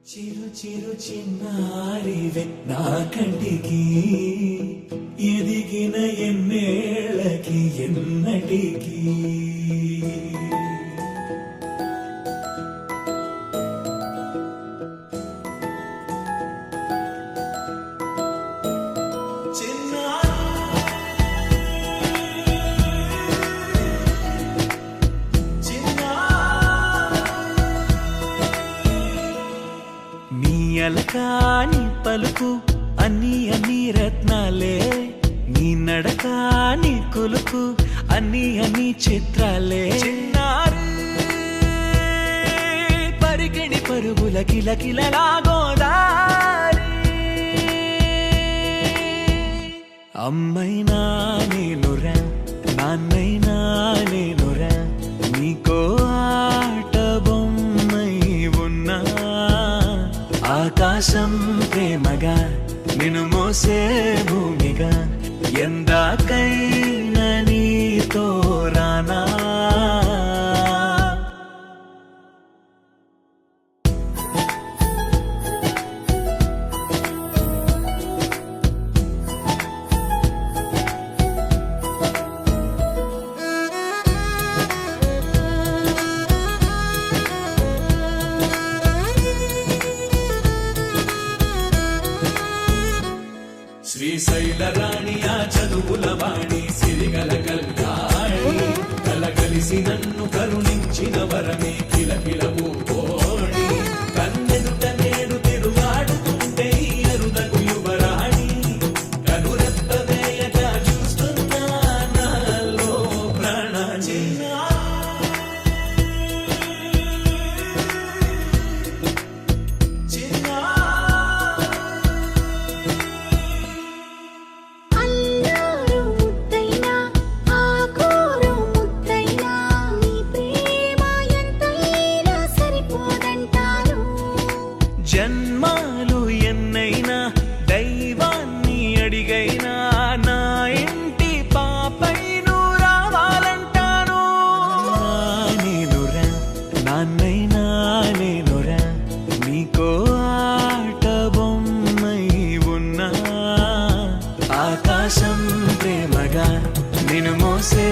చిరు చిరు చిన్నారివే నా కంటికి ఎదిగిన ఎన్నేళ్ళకి ఎన్నటికి అలకాని పలుకు అన్ని రత్నాలే నీ నడకాని కులుకు అన్ని చిత్రాలే పరికిణి పరుగుల కిలకిలలాగోదారి అమ్మైనా నేనురా నాన్నైనా నేనురా నీకో ఆట బొమ్మై ఉన్నా ఆకాశం ప్రేమగా నిన్ను మోసే భూమిగా ఎందాకైనా నీతో రానా శ్రీశైల రాణి ఆ చదువుల వాణి సిరిగల కల్యాణి కలగలిసి నన్ను కరుణించిన వరమే కిలకిలవు కోణి కన్నెదుట నేడు తిరుగాడుతుంటే అరుదకు యువరాణి కనురెప్ప వేయక చూస్తున్నా నాలో ప్రాణ జన్మాలు ఎన్నైనా దైవాన్ని అడిగైనా నా ఇంటి పాపై నువ్వు రావాలంటాను నేనురా నాన్నైనా నేనురా నీకో ఆట బొమ్మై ఉన్నా ఆకాశం ప్రేమగా నిన్ను మోసే